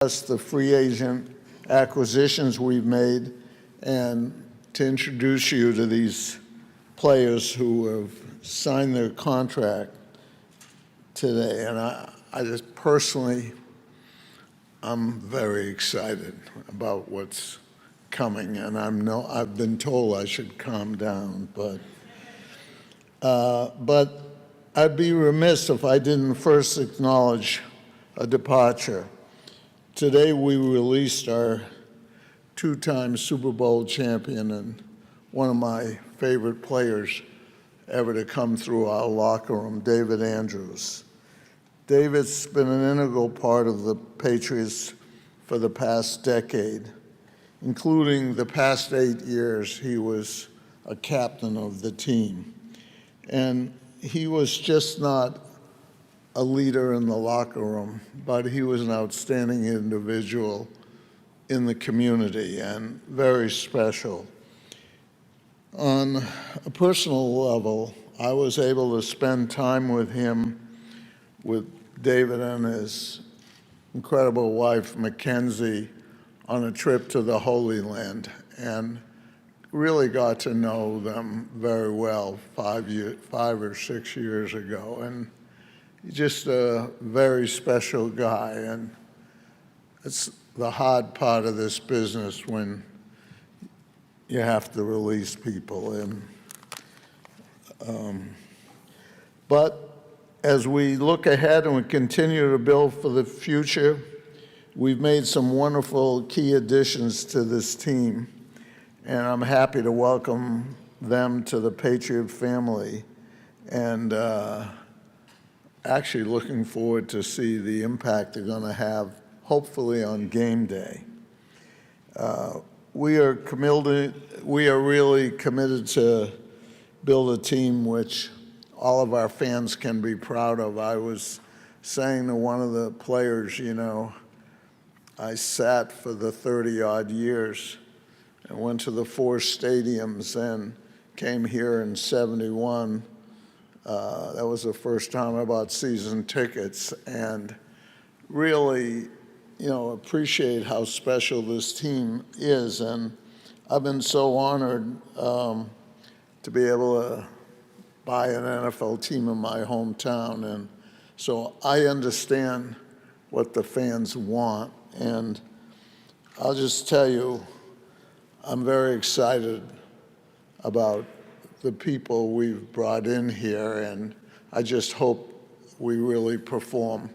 discuss the free agent acquisitions we've made and to introduce you to these players who have signed their contract today. And I just personally, I'm very excited about what's coming, and I've been told I should calm down, but I'd be remiss if I didn't first acknowledge a departure. Today we released our two-time Super Bowl champion and one of my favorite players ever to come through our locker room, David Andrews. David's been an integral part of the Patriots for the past decade, including the past 8 years he was a captain of the team. And he was just not a leader in the locker room, but he was an outstanding individual in the community and very special. On a personal level, I was able to spend time with him, with David and his incredible wife, Mackenzie, on a trip to the Holy Land, and really got to know them very well 5 or 6 years ago. And he's just a very special guy, and it's the hard part of this business when you have to release people. But as we look ahead and we continue to build for the future, we've made some wonderful key additions to this team, and I'm happy to welcome them to the Patriot family, and actually looking forward to see the impact they're going to have, hopefully on game day. We are really committed to build a team which all of our fans can be proud of. I was saying to one of the players, you know, I sat for the 30-odd years and went to the 4 stadiums and came here in '71. That was the first time I bought season tickets, and really, you know, appreciate how special this team is. And I've been so honored to be able to buy an NFL team in my hometown. And so I understand what the fans want. And I'll just tell you, I'm very excited about the people we've brought in here, and I just hope we really perform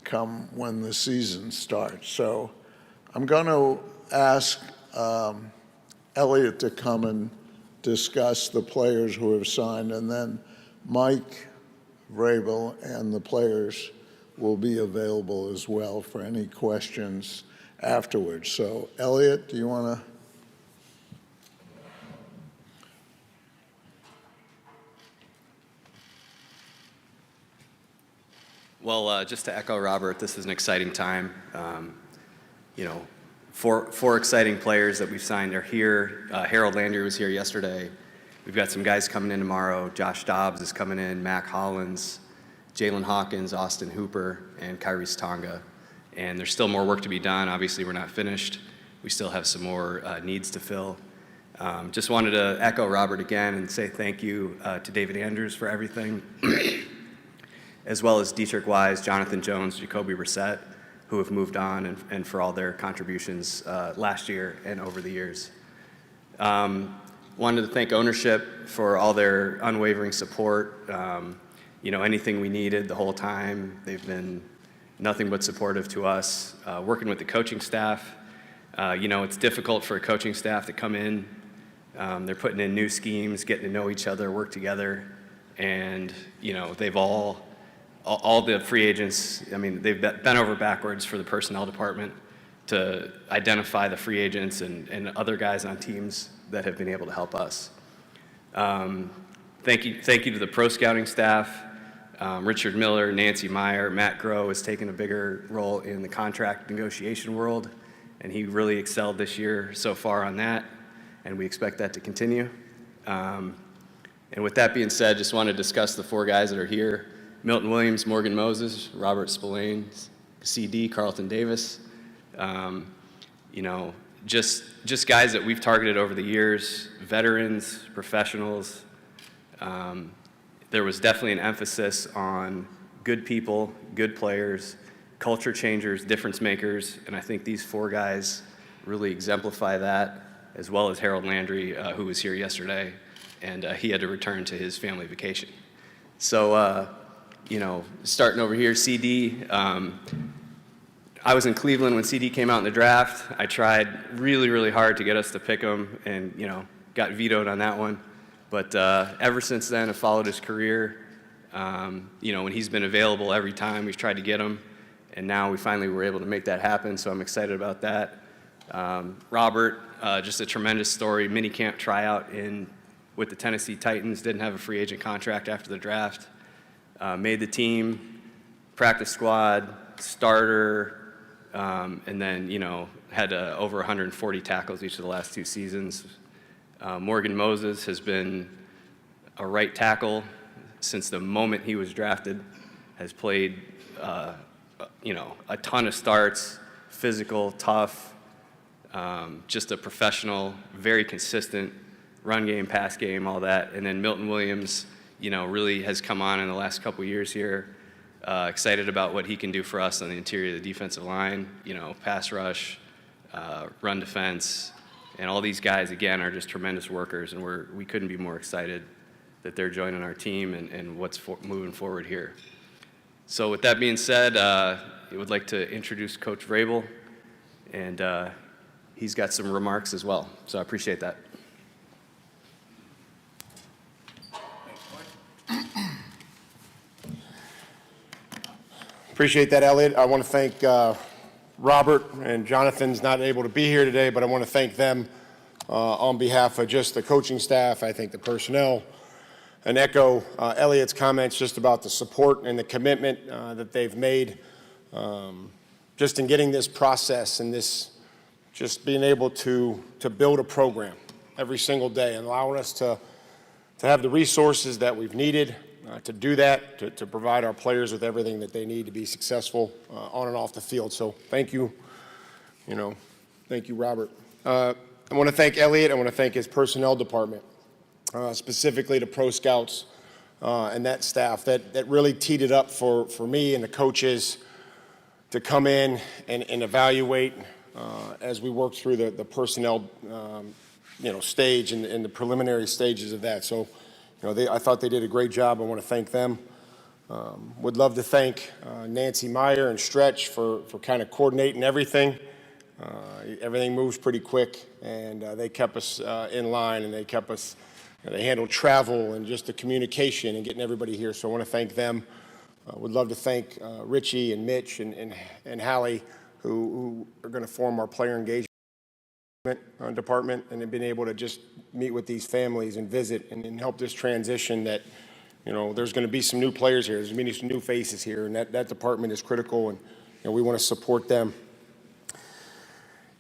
come when the season starts. So I'm going to ask Elliot to come and discuss the players who have signed, and then Mike, Vrabel, and the players will be available as well for any questions afterwards. So Elliot, do you want to? Well, just to echo Robert, this is an exciting time. You know, four exciting players that we've signed are here. Harold Landry was here yesterday. We've got some guys coming in tomorrow. Josh Dobbs is coming in, Mac Hollins, Jalen Hawkins, Austin Hooper, and Kyrie's Tonga. And there's still more work to be done. Obviously, we're not finished. We still have some more needs to fill. Just wanted to echo Robert again and say thank you to David Andrews for everything, as well as Dietrich Wise, Jonathan Jones, Jacoby Brissett, who have moved on, and for all their contributions last year and over the years. Wanted to thank ownership for all their unwavering support. You know, anything we needed the whole time, they've been nothing but supportive to us. Working with the coaching staff, you know, it's difficult for a coaching staff to come in. They're putting in new schemes, getting to know each other, work together, and, you know, they've all the free agents, I mean, they've bent over backwards for the personnel department to identify the free agents and other guys on teams that have been able to help us. Thank you to the pro scouting staff. Richard Miller, Nancy Meyer, Matt Groh has taken a bigger role in the contract negotiation world, and he really excelled this year so far on that, and we expect that to continue. And with that being said, just want to discuss the 4 guys that are here. Milton Williams, Morgan Moses, Robert Spillane, CD, Carlton Davis, You know, just guys that we've targeted over the years, veterans, professionals. There was definitely an emphasis on good people, good players, culture changers, difference makers, and I think these 4 guys really exemplify that, as well as Harold Landry, who was here yesterday, and he had to return to his family vacation. So, you know, starting over here, CD. I was in Cleveland when CD came out in the draft. I tried really, really hard to get us to pick him, and you know, got vetoed on that one. But ever since then, I've followed his career. You know, when he's been available every time, we've tried to get him, and now we finally were able to make that happen. So I'm excited about that. Robert, just a tremendous story. Minicamp tryout with the Tennessee Titans. Didn't have a free agent contract after the draft. Made the team, practice squad, starter. And then, you know, had over 140 tackles each of the last 2 seasons. Morgan Moses has been a right tackle since the moment he was drafted, has played, you know, a ton of starts, physical, tough, just a professional, very consistent run game, pass game, all that. And then Milton Williams, you know, really has come on in the last couple years here. Excited about what he can do for us on the interior of the defensive line, you know, pass rush, run defense, and all these guys, again, are just tremendous workers, and we couldn't be more excited that they're joining our team and what's moving forward here. So with that being said, I would like to introduce Coach Vrabel, and he's got some remarks as well, so I appreciate that. Appreciate that, Elliot. I want to thank Robert, and Jonathan's not able to be here today, but I want to thank them on behalf of just the coaching staff, I think the personnel, and echo Elliot's comments just about the support and the commitment that they've made just in getting this process and this just being able to build a program every single day and allowing us to have the resources that we've needed to do that, to provide our players with everything that they need to be successful on and off the field. So thank you, thank you, Robert. I want to thank Elliot. I want to thank his personnel department, specifically the pro scouts and that staff that really teed it up for me and the coaches to come in and evaluate as we work through the personnel stage and the preliminary stages of that. So I thought they did a great job. I want to thank them. Would love to thank Nancy Meyer and Stretch for kind of coordinating everything. Everything moves pretty quick, and they kept us in line, and they kept us, they handled travel and just the communication and getting everybody here. So I want to thank them. Would love to thank Richie and Mitch and Hallie, who are going to form our player engagement department, and have been able to just meet with these families and visit and help this transition that, there's going to be some new players here. There's going to be some new faces here, and that department is critical, and we want to support them.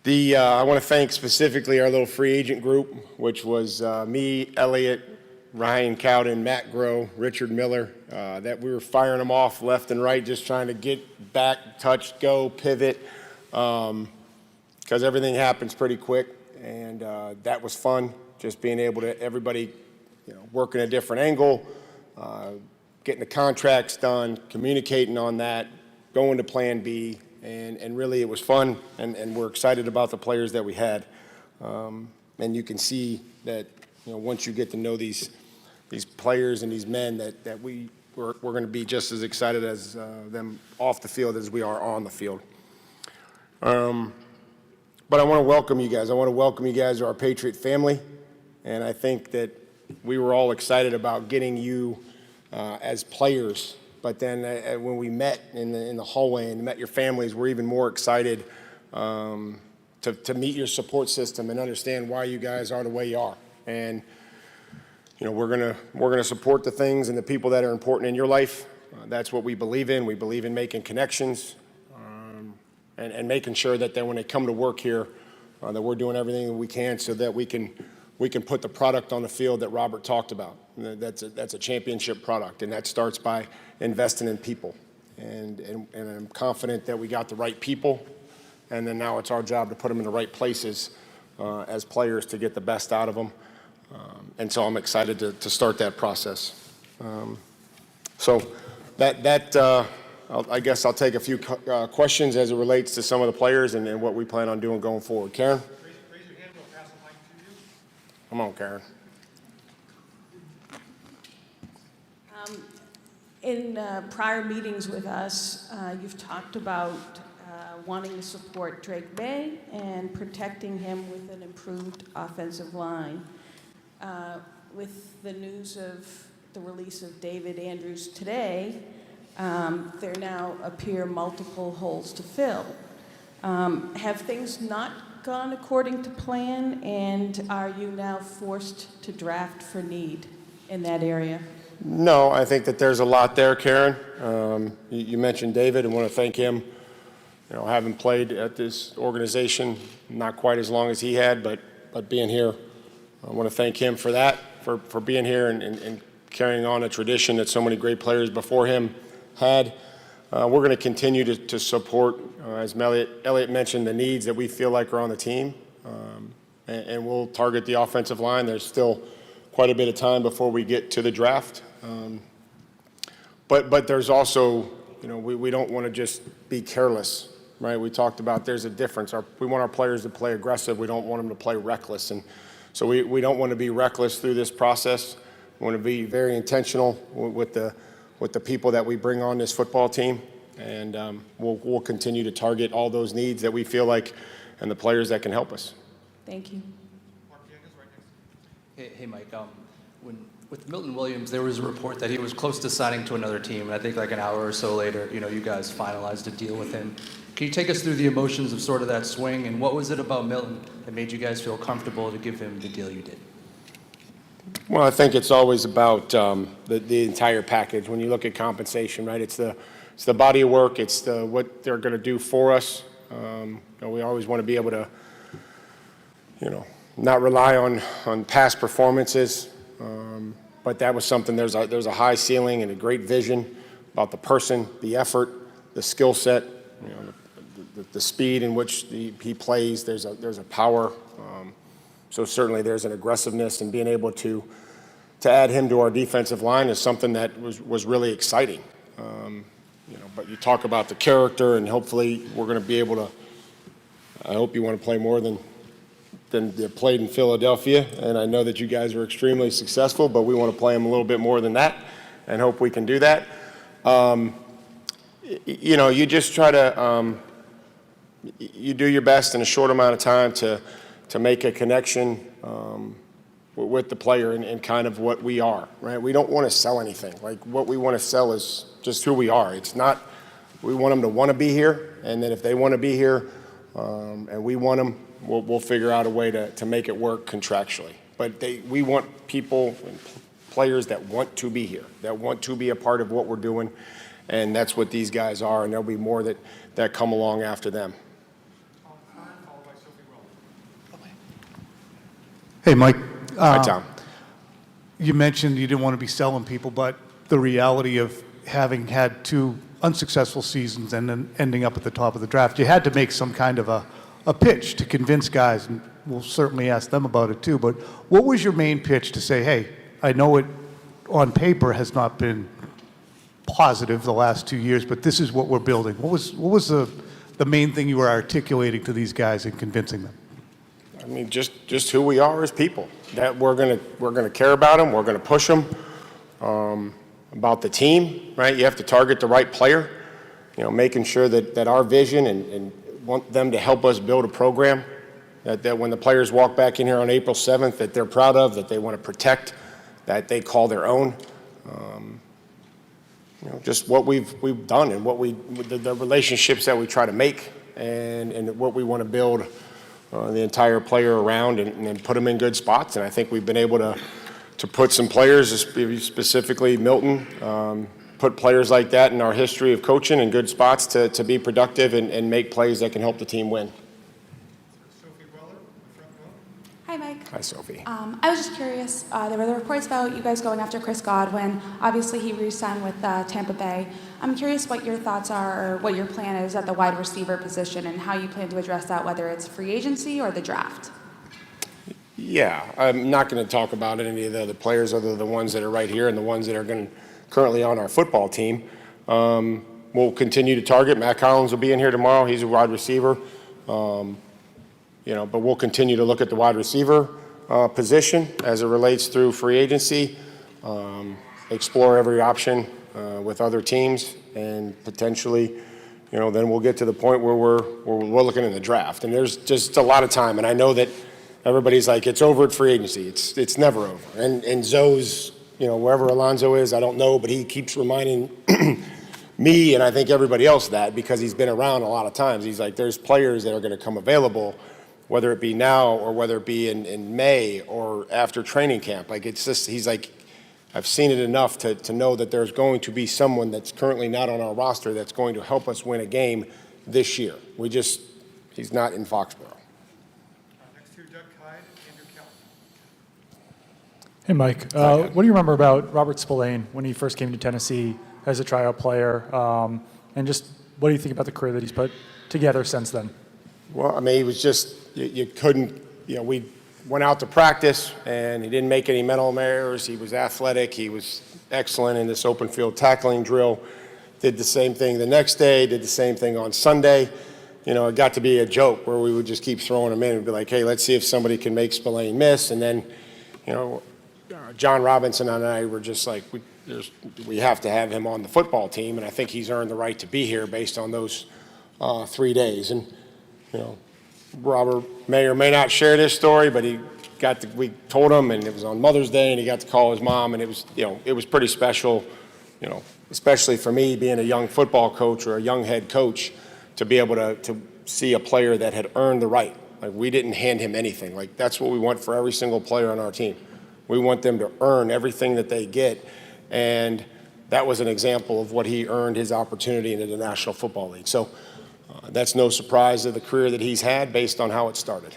I want to thank specifically our little free agent group, which was me, Elliot, Ryan Cowden, Matt Groh, Richard Miller, that we were firing them off left and right, just trying to get back, touch, go, pivot, because everything happens pretty quick, and that was fun, just being able to, everybody, working a different angle, getting the contracts done, communicating on that, going to plan B, and really it was fun, and we're excited about the players that we had. And you can see that, once you get to know these players and these men, that we're going to be just as excited as them off the field as we are on the field. But I want to welcome you guys. I want to welcome you guys to our Patriot family, and I think that we were all excited about getting you as players. But then when we met in the hallway and met your families, we're even more excited to meet your support system and understand why you guys are the way you are. And we're gonna support the things and the people that are important in your life. That's what we believe in. We believe in making connections and making sure that when they come to work here, that we're doing everything that we can so that we can put the product on the field that Robert talked about. That's a championship product, and that starts by investing in people. And I'm confident that we got the right people and then now it's our job to put them in the right places as players to get the best out of them. And so I'm excited to start that process. So I guess I'll take a few questions as it relates to some of the players and what we plan on doing going forward. Karen? Raise your hand, we'll pass the mic to you. Come on, Karen. In prior meetings with us, you've talked about wanting to support Drake May and protecting him with an improved offensive line. With the news of the release of David Andrews today, there now appear multiple holes to fill. Have things not gone according to plan, and are you now forced to draft for need in that area? No, I think that there's a lot there, Karen. You mentioned David, and want to thank him. You know, having played at this organization, not quite as long as he had, but being here, I want to thank him for that, for being here and carrying on a tradition that so many great players before him had. We're going to continue to support, as Elliot mentioned, the needs that we feel like are on the team, and we'll target the offensive line. There's still quite a bit of time before we get to the draft. But there's also, you know, we don't want to just be careless, right? We talked about there's a difference. We want our players to play aggressive. We don't want them to play reckless. And so we don't want to be reckless through this process. We want to be very intentional with the people that we bring on this football team. And we'll continue to target all those needs that we feel like and the players that can help us. Thank you. Hey, Mike. With Milton Williams, there was a report that he was close to signing to another team, and I think like an hour or so later, you know, you guys finalized a deal with him. Can you take us through the emotions of sort of that swing, and what was it about Milton that made you guys feel comfortable to give him the deal you did? Well, I think it's always about the entire package. When you look at compensation, right? It's the body of work. It's what they're going to do for us. You know, we always want to be able to, you know, not rely on past performances. But that was something. There's a high ceiling and a great vision about the person, the effort, the skill set, you know, the speed in which he plays. There's a power. So certainly there's an aggressiveness, and being able to add him to our defensive line is something that was really exciting. You know, but you talk about the character, and hopefully we're going to be able to. I hope you want to play more than they played in Philadelphia, and I know that you guys were extremely successful, but we want to play them a little bit more than that, and hope we can do that. You know, you just try to you do your best in a short amount of time to make a connection with the player and kind of what we are, right? We don't want to sell anything. Like, what we want to sell is just who we are. It's not, we want them to want to be here, and then if they want to be here and we want them, we'll figure out a way to make it work contractually. But we want people and players that want to be here, that want to be a part of what we're doing, and that's what these guys are, and there'll be more that come along after them. Hey, Mike. Hi, Tom. You mentioned you didn't want to be selling people, but the reality of having had 2 unsuccessful seasons and then ending up at the top of the draft, you had to make some kind of a pitch to convince guys, and we'll certainly ask them about it too, but what was your main pitch to say, hey, I know it on paper has not been positive the last 2 years, but this is what we're building? What was the main thing you were articulating to these guys and convincing them? I mean, just who we are as people. That we're gonna care about them. We're gonna push them. About the team, right? You have to target the right player. You know, making sure that our vision and want them to help us build a program that when the players walk back in here on April 7th, that they're proud of, that they want to protect, that they call their own. You know, just what we've done and what the relationships that we try to make and what we want to build the entire player around and put them in good spots. And I think we've been able to put some players, specifically Milton, put players like that in our history of coaching in good spots to be productive and make plays that can help the team win. Sophie Weller, front row. Hi, Mike. Hi, Sophie. I was just curious, there were the reports about you guys going after Chris Godwin. Obviously, he re-signed with Tampa Bay. I'm curious what your thoughts are or what your plan is at the wide receiver position and how you plan to address that, whether it's free agency or the draft. Yeah, I'm not going to talk about any of the other players other than the ones that are right here and the ones that are currently on our football team. We'll continue to target. Matt Collins will be in here tomorrow. He's a wide receiver. But we'll continue to look at the wide receiver position as it relates through free agency, explore every option with other teams, and potentially, then we'll get to the point where we're looking in the draft. And there's just a lot of time. And I know that everybody's like, it's over at free agency. It's never over. And Zoe's, wherever Alonzo is, I don't know, but he keeps reminding me and I think everybody else that because he's been around a lot of times. He's like, there's players that are going to come available, whether it be now or whether it be in May or after training camp. Like, it's just, he's like, I've seen it enough to know that there's going to be someone that's currently not on our roster that's going to help us win a game this year. He's not in Foxborough. Next to Doug Hyde, Andrew Kelly. Hey, Mike. What do you remember about Robert Spillane when he first came to Tennessee as a tryout player? And just what do you think about the career that he's put together since then? Well, I mean, he was just, you couldn't, we went out to practice and he didn't make any mental errors. He was athletic. He was excellent in this open field tackling drill. Did the same thing the next day, did the same thing on Sunday. It got to be a joke where we would just keep throwing him in and be like, hey, let's see if somebody can make Spillane miss. And then, John Robinson and I were just like, we have to have him on the football team. And I think he's earned the right to be here based on those 3 days. And, Robert may or may not share this story, but we told him, and it was on Mother's Day, and he got to call his mom, and it was pretty special, especially for me being a young football coach or a young head coach, to be able to see a player that had earned the right. Like, we didn't hand him anything. Like, that's what we want for every single player on our team. We want them to earn everything that they get, and that was an example of what he earned his opportunity into the National Football League. So that's no surprise of the career that he's had based on how it started.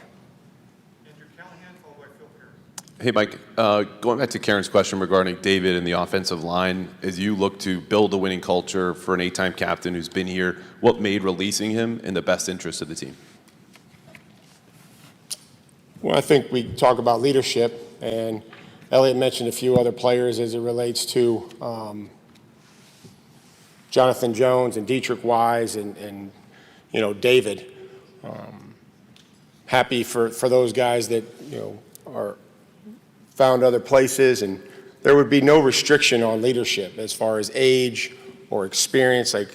Andrew Callahan, followed by Phil Perry. Hey, Mike, going back to Karen's question regarding David and the offensive line, as you look to build a winning culture for an 8-time captain who's been here, what made releasing him in the best interest of the team? Well, I think we talk about leadership, and Elliott mentioned a few other players as it relates to Jonathan Jones and Dietrich Wise and David. Happy for those guys that, are found other places, and there would be no restriction on leadership as far as age or experience. Like,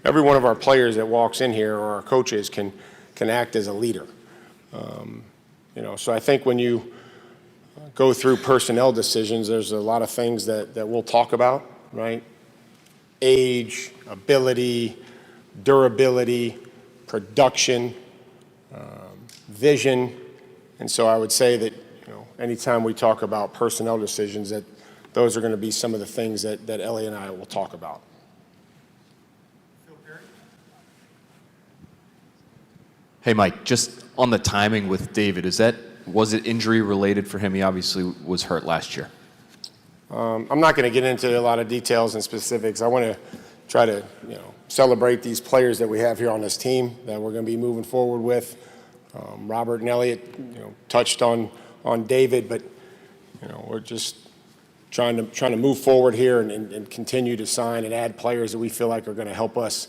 every one of our players that walks in here or our coaches can act as a leader. So I think when you go through personnel decisions, there's a lot of things that we'll talk about, right? Age, ability, durability, production, vision. And so I would say that, anytime we talk about personnel decisions, that those are going to be some of the things that Ellie and I will talk about. Phil Perry. Hey, Mike, just on the timing with David, was it injury related for him? He obviously was hurt last year. I'm not going to get into a lot of details and specifics. I want to try to, celebrate these players that we have here on this team that we're going to be moving forward with. Robert and Elliott, touched on David, but, we're just trying to move forward here and continue to sign and add players that we feel like are going to help us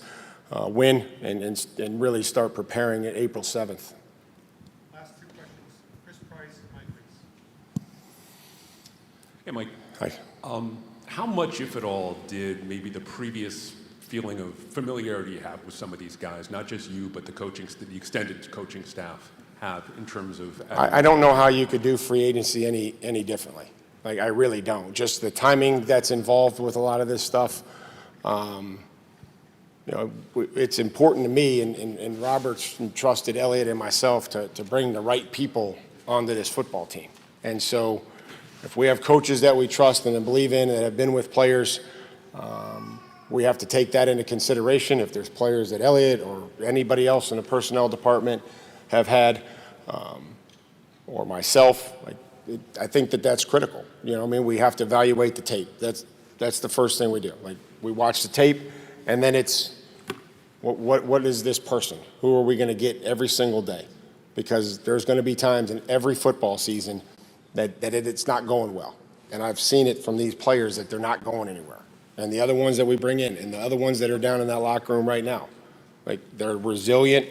win and really start preparing at April 7th. Last two questions. Chris Price and Mike Reese. Hey, Mike. Hi. How much, if at all, did maybe the previous feeling of familiarity you have with some of these guys, not just you, but the extended coaching staff, have in terms of? I don't know how you could do free agency any differently. Like, I really don't. Just the timing that's involved with a lot of this stuff. It's important to me, and Robert's trusted Elliott and myself to bring the right people onto this football team. And so if we have coaches that we trust and believe in and have been with players, we have to take that into consideration. If there's players that Elliott or anybody else in the personnel department have had or myself, I think that's critical. You know, I mean, we have to evaluate the tape. That's the first thing we do. Like, we watch the tape, and then it's, what is this person? Who are we going to get every single day? Because there's going to be times in every football season that it's not going well. And I've seen it from these players that they're not going anywhere. And the other ones that we bring in, and the other ones that are down in that locker room right now, like, they're resilient.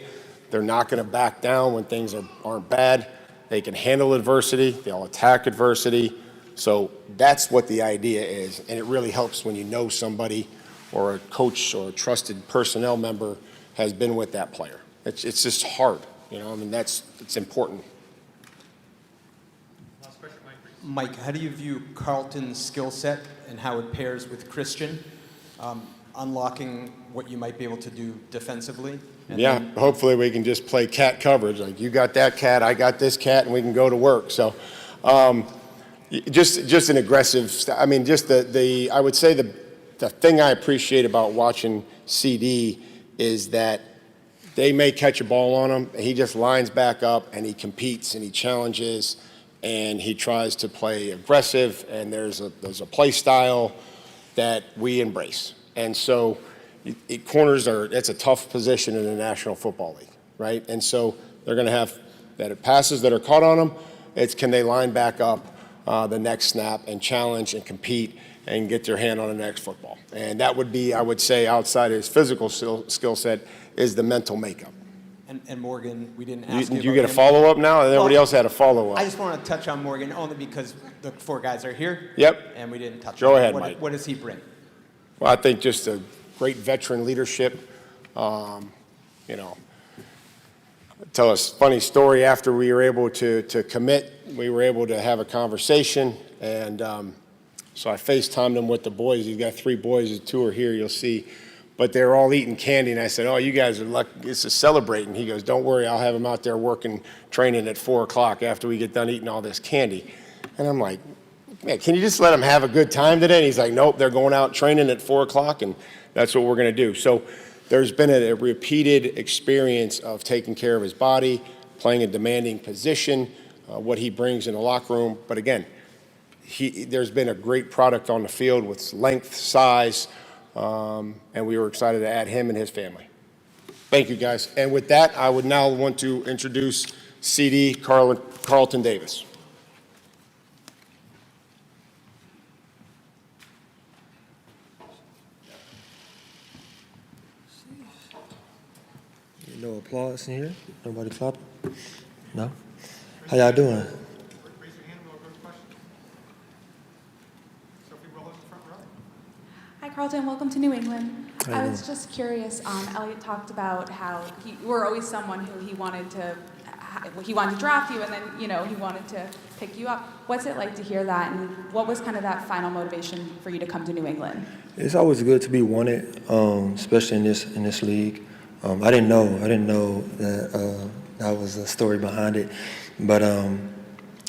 They're not going to back down when things aren't bad. They can handle adversity. They'll attack adversity. So that's what the idea is. And it really helps when you know somebody or a coach or a trusted personnel member has been with that player. It's just hard. You know, I mean, it's important. Mike, how do you view Carlton's skill set and how it pairs with Christian, unlocking what you might be able to do defensively? Yeah, hopefully we can just play cat coverage. Like, you got that cat, I got this cat, and we can go to work. So just an aggressive, I mean, just I would say the thing I appreciate about watching CD is that they may catch a ball on him, and he just lines back up, and he competes, and he challenges, and he tries to play aggressive, and there's a play style that we embrace. And so corners it's a tough position in the National Football League, right? And so they're going to have that passes that are caught on them. It's can they line back up the next snap and challenge and compete and get their hand on the next football. And that would be, I would say, outside his physical skill set is the mental makeup. And Morgan, we didn't ask you get a follow-up now? And everybody else had a follow-up. I just want to touch on Morgan only because the four guys are here. Yep. And we didn't touch Go on ahead, him. Mike. What does he bring? Well, I think just a great veteran leadership. You know, tell us a funny story. After we were able to commit, we were able to have a conversation, and so I FaceTimed him with the boys. He's got 3 boys, 2 are here, you'll see. But they're all eating candy, and I said, oh, you guys are lucky. It's a celebrating. He goes, don't worry, I'll have him out there working, training at 4 o'clock after we get done eating all this candy. And I'm like, man, can you just let them have a good time today? And he's like, nope, they're going out training at 4 o'clock, and that's what we're going to do. So there's been a repeated experience of taking care of his body, playing a demanding position, what he brings in the locker room. But again, there's been a great product on the field with length, size, and we were excited to add him and his family. Thank you, guys. And with that, I would now want to introduce CD Carlton Davis. No applause in here? Nobody clapping? No? How y'all doing? Raise your hand, we'll go to questions. Sophie Willis, front row. Hi, Carlton. Welcome to New England. How you I was doing? just curious. Elliot talked about how you were always someone who he wanted to draft you, and then he wanted to pick you up. What's it like to hear that, and what was kind of that final motivation for you to come to New England? It's always good to be wanted, especially in this league. I didn't know that that was a story behind it, but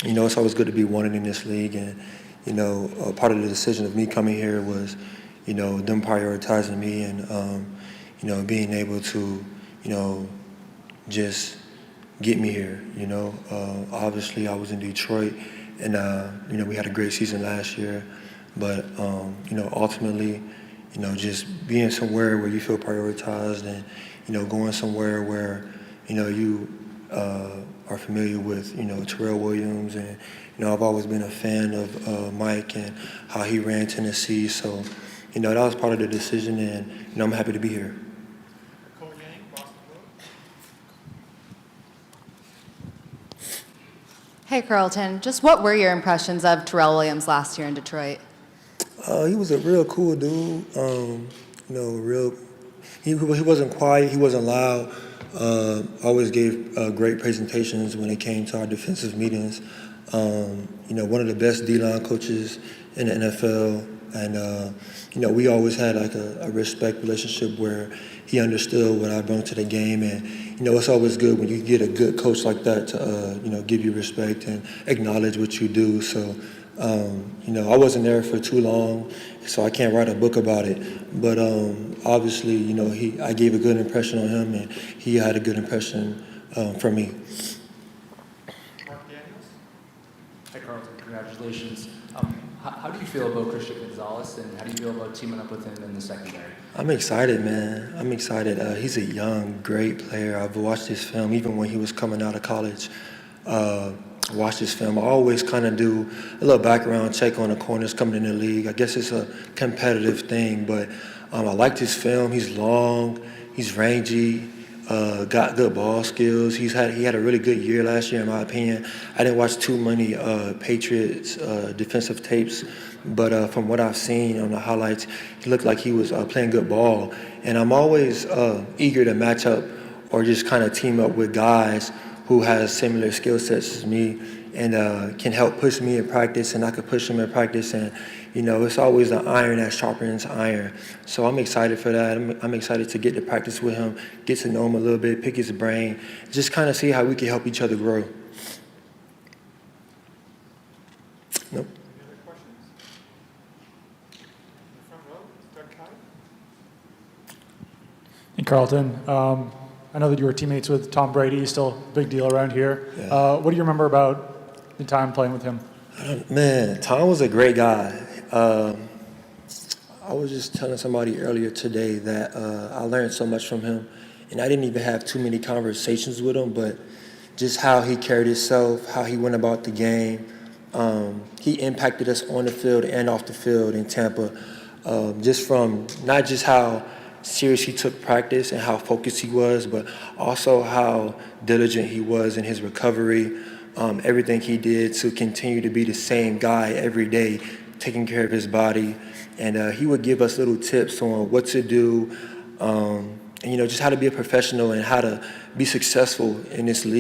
it's always good to be wanted in this league, and part of the decision of me coming here was them prioritizing me and being able to just get me here. Obviously I was in Detroit, and we had a great season last year, but ultimately just being somewhere where you feel prioritized and going somewhere where you are familiar with Terrell Williams, and I've always been a fan of Mike and how he ran Tennessee, so that was part of the decision, and I'm happy to be here. Hey, Carlton, just what were your impressions of Terrell Williams last year in Detroit? He was a real cool dude. He wasn't quiet. He wasn't loud. Always gave great presentations when it came to our defensive meetings. One of the best D-line coaches in the NFL, and we always had like a respect relationship where he understood what I brought to the game, and it's always good when you get a good coach like that to give you respect and acknowledge what you do. So. I wasn't there for too long, so I can't write a book about it. But obviously, I gave a good impression on him, and he had a good impression from me. Mark Daniels. congratulations. How do you feel about Christian Gonzalez, and how do you feel about teaming up with him in the secondary? I'm excited, man. I'm excited. He's a young, great player. I've watched his film even when he was coming out of college. Watched his film. I always kind of do a little background check on the corners coming in the league. I guess it's a competitive thing, but I liked his film. He's long, he's rangy, got good ball skills. He had a really good year last year, in my opinion. I didn't watch too many Patriots defensive tapes, but from what I've seen on the highlights, he looked like he was playing good ball. And I'm always eager to match up or just kind of team up with guys who has similar skill sets as me and can help push me in practice, and I can push him in practice. And, you know, it's always the iron that sharpens iron. So I'm excited for that. I'm excited to get to practice with him, get to know him a little bit, pick his brain, just kind of see how we can help each other grow. Nope. And Carlton, I know that you were teammates with Tom Brady, still a big deal around here. Yeah. What do you remember about the time playing with him? Man, Tom was a great guy. I was just telling somebody earlier today that I learned so much from him, and I didn't even have too many conversations with him, but just how he carried himself, how he went about the game. He impacted us on the field and off the field in Tampa, just from not just how serious he took practice and how focused he was, but also how diligent he was in his recovery, everything he did to continue to be the same guy every day, taking care of his body. And he would give us little tips on what to do, and, you know, just how to be a professional and how to be successful in this league.